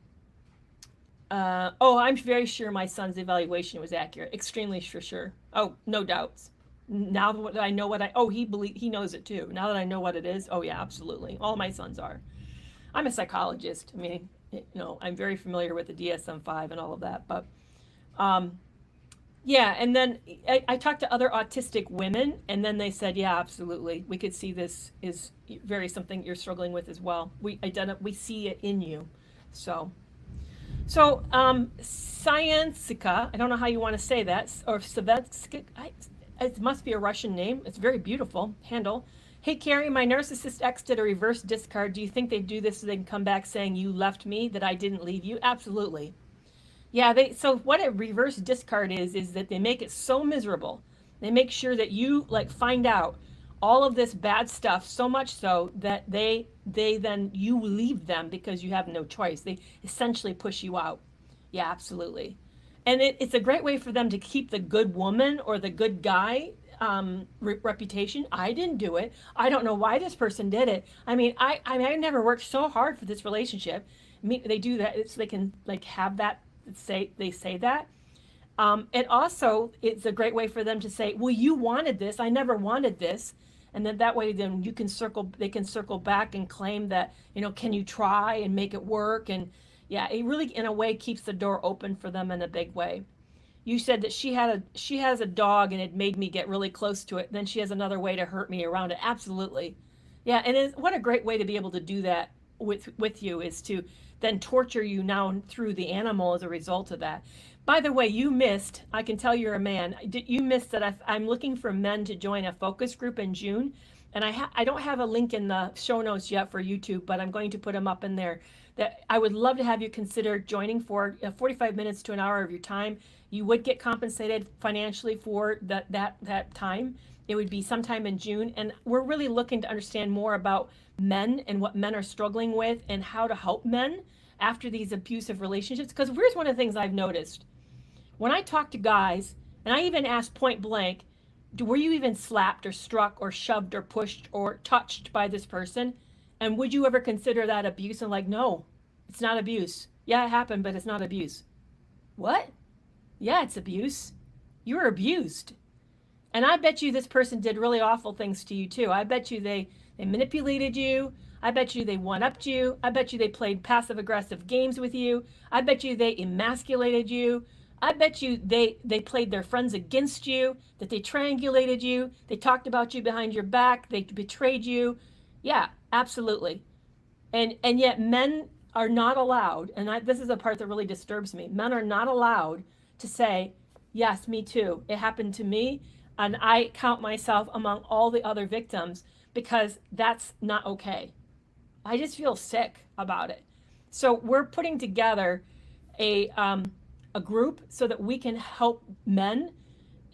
very sure my son's evaluation was accurate, extremely for sure. Oh, no doubts. Now that I know he knows it too. Now that I know what it is, oh yeah, absolutely. All my sons are. I'm a psychologist. I mean, I'm very familiar with the DSM-5 and all of that, but yeah. And then I talked to other autistic women, and then they said, yeah, absolutely. We could see this is very something you're struggling with as well. We see it in you. So Scientsica, I don't know how you want to say that, or Savetsky, it must be a Russian name. It's very beautiful handle. Hey, Kerry, my narcissist ex did a reverse discard. Do you think they do this so they can come back saying you left me, that I didn't leave you? Absolutely. Yeah, so what a reverse discard is that they make it so miserable. They make sure that you find out all of this bad stuff, so much so that you leave them because you have no choice. They essentially push you out. Yeah, absolutely. And it's a great way for them to keep the good woman or the good guy reputation. I didn't do it. I don't know why this person did it. I mean, I never worked so hard for this relationship. I mean, they do that so they can have that. They say that. And also, it's a great way for them to say, well, you wanted this. I never wanted this. And then that way, then they can circle back and claim that, can you try and make it work? And yeah, it really, in a way, keeps the door open for them in a big way. You said that she has a dog and it made me get really close to it. Then she has another way to hurt me around it. Absolutely. Yeah. And what a great way to be able to do that with you is to then torture you now through the animal as a result of that. By the way, I can tell you're a man, you missed that I'm looking for men to join a focus group in June. and I don't have a link in the show notes yet for YouTube, but I'm going to put them up in there, that I would love to have you consider joining for 45 minutes to an hour of your time. You would get compensated financially for that time. It would be sometime in June, and we're really looking to understand more about men and what men are struggling with and how to help men after these abusive relationships. Because here's one of the things I've noticed. When I talk to guys, and I even ask point blank, were you even slapped or struck or shoved or pushed or touched by this person? And would you ever consider that abuse? And like, no, it's not abuse. Yeah, it happened, but it's not abuse. What? Yeah, it's abuse. You were abused. And I bet you this person did really awful things to you too. I bet you they manipulated you. I bet you they one-upped you. I bet you they played passive-aggressive games with you. I bet you they emasculated you. I bet you they played their friends against you, that they triangulated you, they talked about you behind your back, they betrayed you. Yeah, absolutely. And yet men are not allowed, and this is a part that really disturbs me, men are not allowed to say, yes, me too, it happened to me, and I count myself among all the other victims, because that's not okay. I just feel sick about it. So we're putting together a group so that we can help men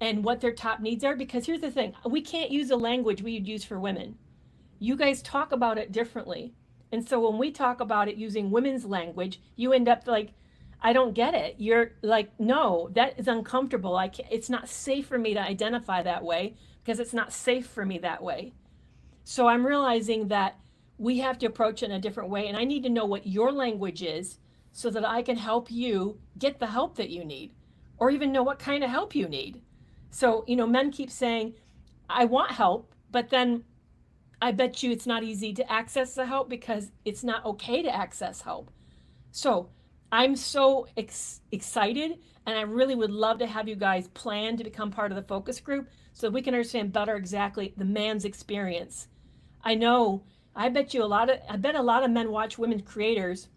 and what their top needs are. Because here's the thing, we can't use the language we would use for women. You guys talk about it differently. And so when we talk about it using women's language, you end up like, I don't get it. You're like, no, that is uncomfortable. I can't, it's not safe for me to identify that way because it's not safe for me that way. So I'm realizing that we have to approach it in a different way. And I need to know what your language is so that I can help you get the help that you need, or even know what kind of help you need. So, men keep saying, I want help, but then I bet you it's not easy to access the help because it's not okay to access help. So I'm so excited, and I really would love to have you guys plan to become part of the focus group so we can understand better exactly the man's experience. I bet a lot of men watch women creators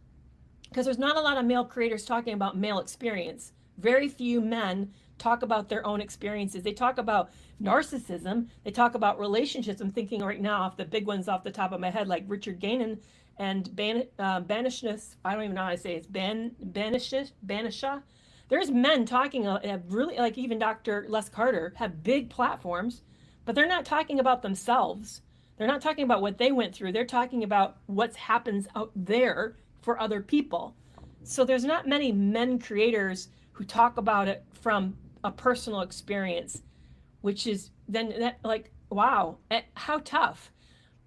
because there's not a lot of male creators talking about male experience. Very few men talk about their own experiences. They talk about narcissism. They talk about relationships. I'm thinking right now off the big ones off the top of my head, like Richard Gainin and Banishness. I don't even know how to say it. It's Banisha. There's men talking, really, like even Dr. Les Carter, have big platforms, but they're not talking about themselves. They're not talking about what they went through. They're talking about what happens out there for other people. So there's not many men creators who talk about it from a personal experience, which is then that, like, wow, how tough.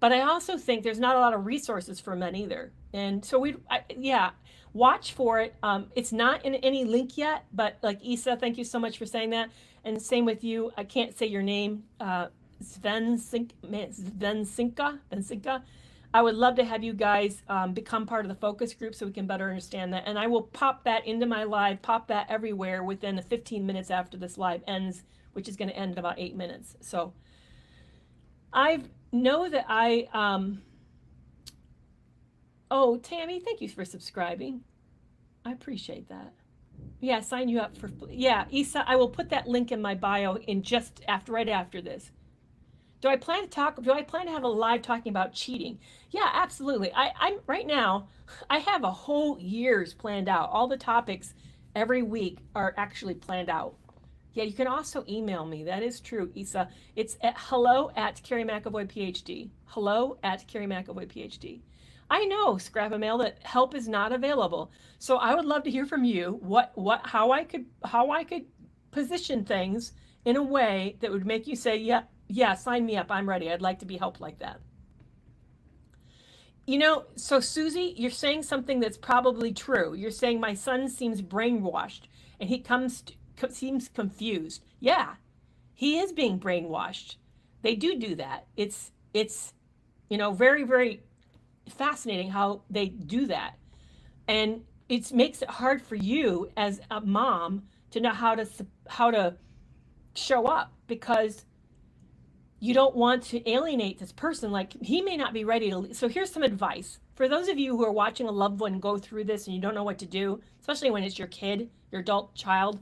But I also think there's not a lot of resources for men either. And so watch for it. It's not in any link yet, but like Isa, thank you so much for saying that. And same with you. I can't say your name, Svensinka. I would love to have you guys become part of the focus group so we can better understand that. And I will pop that into my live, pop that everywhere within the 15 minutes after this live ends, which is going to end in about 8 minutes. So oh, Tammy, thank you for subscribing. I appreciate that. Yeah, sign you up for, yeah, Isa, I will put that link in my bio right after this. Do I plan to have a live talking about cheating? Yeah, absolutely. I'm right now, I have a whole year's planned out. All the topics every week are actually planned out. Yeah, you can also email me. That is true, Isa. It's at hello@Kerry McAvoy Ph.D. hello@Kerry McAvoy Ph.D. I know, Scrap-A-Mail, that help is not available. So I would love to hear from you how I could position things in a way that would make you say, yeah, sign me up. I'm ready. I'd like to be helped like that. So Susie, you're saying something that's probably true. You're saying my son seems brainwashed and he seems confused. Yeah, he is being brainwashed. They do that. It's very, very fascinating how they do that. And it makes it hard for you as a mom to know how to show up, because you don't want to alienate this person. Like, he may not be ready to. So here's some advice for those of you who are watching a loved one go through this and you don't know what to do, especially when it's your kid, your adult child.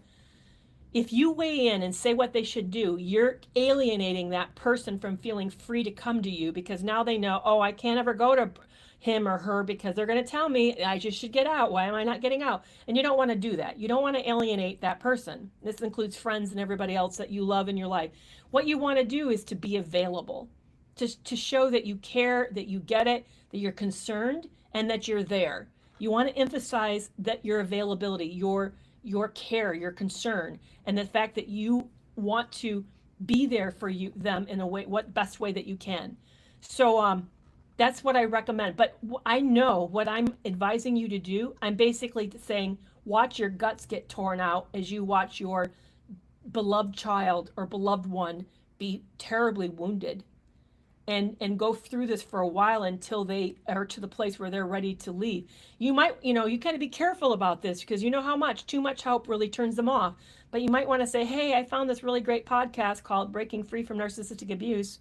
if you weigh in and say what they should do, you're alienating that person from feeling free to come to you, because now they know, oh, I can't ever go to him or her because they're going to tell me I just should get out. Why am I not getting out? And you don't want to do that. You don't want to alienate that person. This includes friends and everybody else that you love in your life. What you want to do is to be available, to show that you care, that you get it, that you're concerned, and that you're there. You want to emphasize that your availability, your care, your concern, and the fact that you want to be there for them in a way, what best way that you can. So that's what I recommend. But I know what I'm advising you to do. I'm basically saying, watch your guts get torn out as you watch your beloved child or beloved one be terribly wounded, and go through this for a while until they are to the place where they're ready to leave. You might, you kind of be careful about this, because you know how too much help really turns them off. But you might want to say, hey, I found this really great podcast called Breaking Free from Narcissistic Abuse.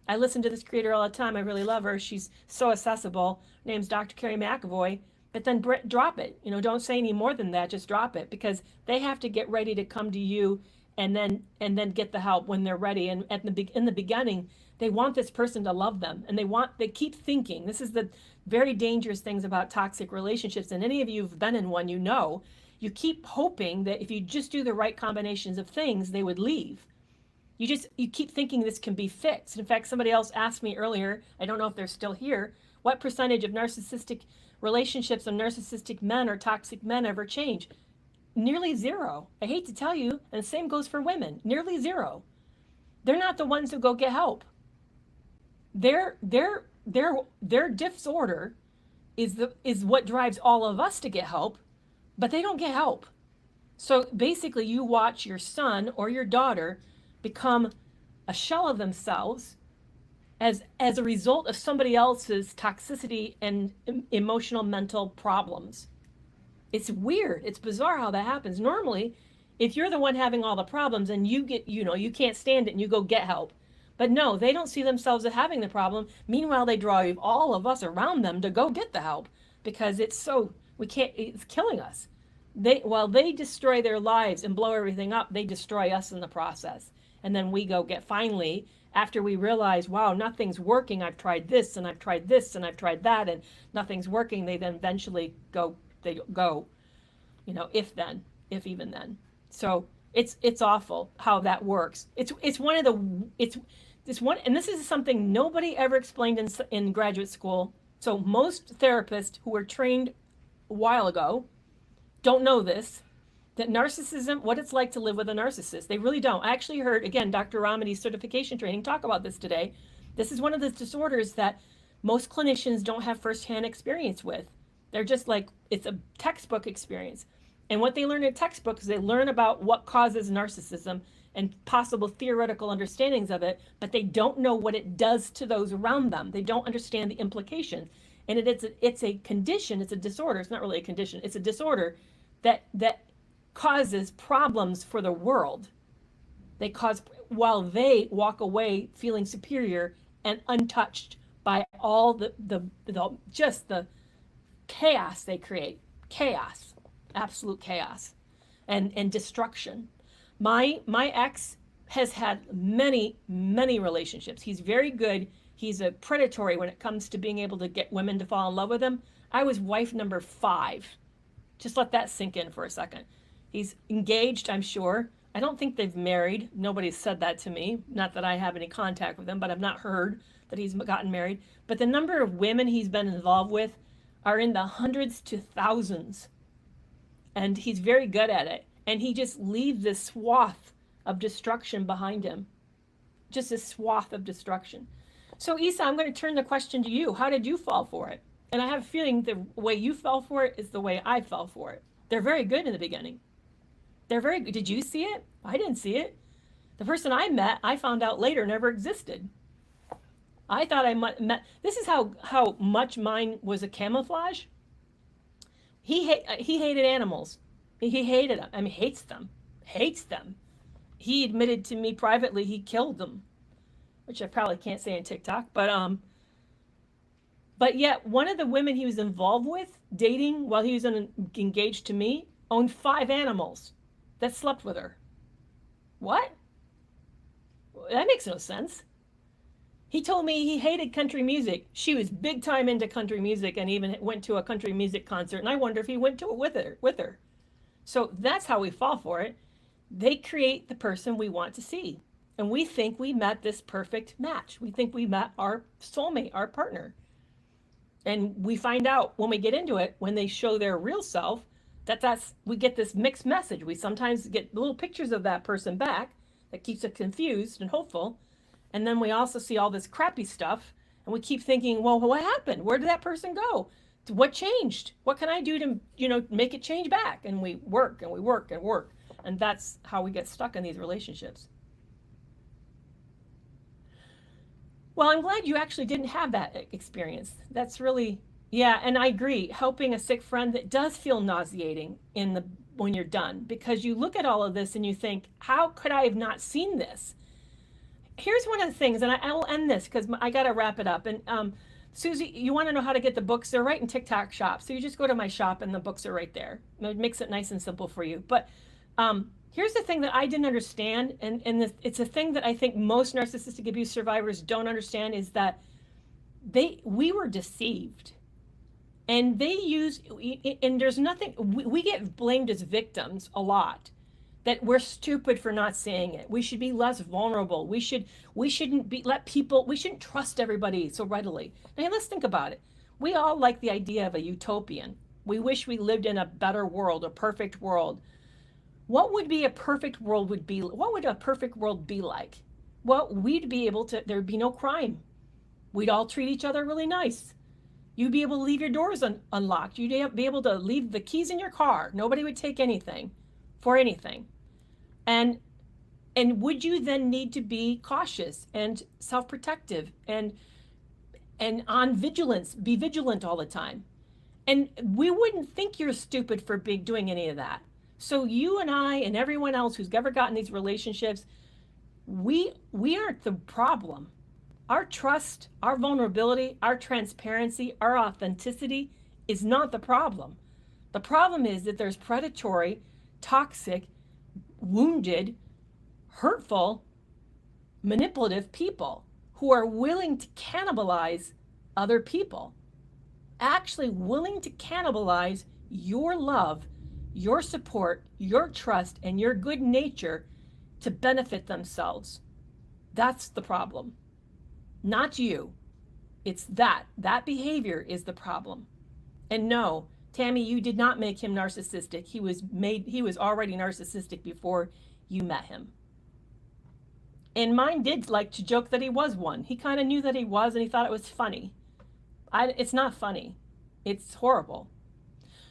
I listen to this creator all the time. I really love her. She's so accessible. Her name's Dr. Kerry McAvoy. But then drop it. Don't say any more than that. Just drop it, because they have to get ready to come to you, and then get the help when they're ready. And in the beginning, they want this person to love them, and they keep thinking. This is the very dangerous things about toxic relationships. And any of you who've been in one, you keep hoping that if you just do the right combinations of things, they would leave. You keep thinking this can be fixed. In fact, somebody else asked me earlier, I don't know if they're still here, what percentage of narcissistic relationships and narcissistic men or toxic men ever change? Nearly zero. I hate to tell you, and the same goes for women. Nearly zero. They're not the ones who go get help. Their disorder is what drives all of us to get help, but they don't get help. So basically, you watch your son or your daughter become a shell of themselves as a result of somebody else's toxicity and emotional mental problems. It's weird. It's bizarre how that happens. Normally, if you're the one having all the problems and you get, you can't stand it and you go get help. But no, they don't see themselves as having the problem. Meanwhile, they drive all of us around them to go get the help, because it's killing us. While they destroy their lives and blow everything up, they destroy us in the process. And then we finally, after we realize, wow, nothing's working. I've tried this and I've tried this and I've tried that, and nothing's working. They then eventually go, if even then. So it's awful how that works. It's one, and this is something nobody ever explained in graduate school. So most therapists who were trained a while ago don't know this, that narcissism, what it's like to live with a narcissist. They really don't. I actually heard, again, Dr. Ramadi's certification training talk about this today. This is one of the disorders that most clinicians don't have firsthand experience with. They're just like, it's a textbook experience. And what they learn in textbooks is they learn about what causes narcissism and possible theoretical understandings of it, but they don't know what it does to those around them. They don't understand the implications. And it's a condition, it's a disorder. It's not really a condition. It's a disorder that causes problems for the world. They cause, while they walk away feeling superior and untouched by all the chaos they create. Chaos, absolute chaos, and destruction. My ex has had many relationships. He's very good. He's a predatory when it comes to being able to get women to fall in love with him. I was wife number 5. Just let that sink in for a second. He's engaged, I'm sure. I don't think they've married. Nobody's said that to me. Not that I have any contact with him, but I've not heard that he's gotten married. But the number of women he's been involved with are in the hundreds to thousands. And he's very good at it. And he just leaves this swath of destruction behind him. Just a swath of destruction. So Isa, I'm going to turn the question to you. How did you fall for it? And I have a feeling the way you fell for it is the way I fell for it. They're very good in the beginning. They're very good. Did you see it? I didn't see it. The person I met, I found out later, never existed. I thought I met. This is how much mine was a camouflage. He hated animals. He hated them. I mean, hates them. He admitted to me privately he killed them, which I probably can't say on TikTok. But yet one of the women he was involved with, dating while he was engaged to me, owned 5 animals that slept with her. What? That makes no sense. He told me he hated country music. She was big time into country music and even went to a country music concert. And I wonder if he went to it with her. So that's how we fall for it. They create the person we want to see. And we think we met this perfect match. We think we met our soulmate, our partner. And we find out when we get into it, when they show their real self, we get this mixed message. We sometimes get little pictures of that person back that keeps us confused and hopeful. And then we also see all this crappy stuff and we keep thinking, well, what happened? Where did that person go? What changed? What can I do to, make it change back? And we work and we work and work. And that's how we get stuck in these relationships. Well, I'm glad you actually didn't have that experience. That's really, yeah, and I agree. Helping a sick friend, that does feel nauseating when you're done, because you look at all of this and you think, how could I have not seen this? Here's one of the things, and I will end this because I got to wrap it up. And Susie, you want to know how to get the books? They're right in TikTok shop. So you just go to my shop and the books are right there. It makes it nice and simple for you. But here's the thing that I didn't understand, and it's a thing that I think most narcissistic abuse survivors don't understand, is that we were deceived. And there's nothing, we get blamed as victims a lot. That we're stupid for not seeing it. We should be less vulnerable. We shouldn't trust everybody so readily. Now let's think about it. We all like the idea of a utopian. We wish we lived in a better world, a perfect world. What would a perfect world be like? Well, there'd be no crime. We'd all treat each other really nice. You'd be able to leave your doors unlocked. You'd be able to leave the keys in your car. Nobody would take anything for anything. And would you then need to be cautious and self-protective and on vigilance, be vigilant all the time? And we wouldn't think you're stupid for doing any of that. So you and I and everyone else who's ever gotten these relationships, we aren't the problem. Our trust, our vulnerability, our transparency, our authenticity is not the problem. The problem is that there's predatory, toxic, wounded, hurtful, manipulative people who are willing to cannibalize other people, actually willing to cannibalize your love, your support, your trust, and your good nature to benefit themselves. That's the problem. Not you. It's that behavior is the problem. And no, Tammy, you did not make him narcissistic. He was already narcissistic before you met him. And mine did like to joke that he was one. He kind of knew that he was, and he thought it was funny. It's not funny. It's horrible.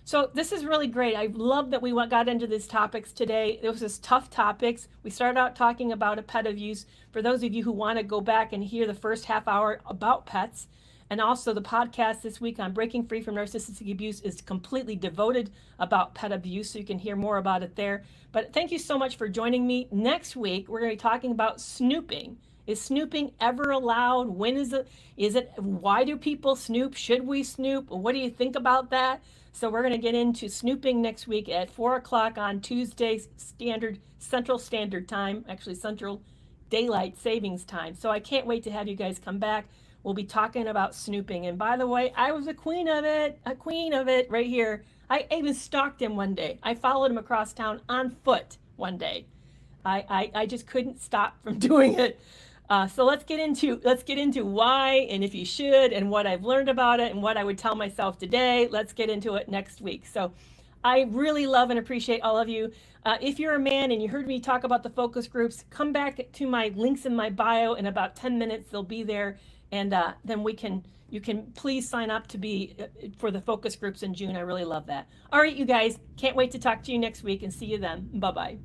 So this is really great. I love that we got into these topics today. It was just tough topics. We started out talking about a pet abuse. For those of you who want to go back and hear the first half hour about pets, and also the podcast this week on Breaking Free from Narcissistic Abuse is completely devoted about pet abuse, so you can hear more about it there. But thank you so much for joining me. Next week, we're going to be talking about snooping. Is snooping ever allowed? When is it? Why do people snoop? Should we snoop? What do you think about that? So we're going to get into snooping next week at 4 o'clock on Tuesday, Central Standard Time, actually Central Daylight Savings Time. So I can't wait to have you guys come back. We'll be talking about snooping. And by the way, I was a queen of it right here. I even stalked him one day. I followed him across town on foot one day. I just couldn't stop from doing it. So let's get into why and if you should and what I've learned about it and what I would tell myself today. Let's get into it next week. So I really love and appreciate all of you. If you're a man and you heard me talk about the focus groups, come back to my links in my bio in about 10 minutes. They'll be there. And then you can please sign up to be for the focus groups in June. I really love that. All right, you guys, can't wait to talk to you next week and see you then. Bye-bye.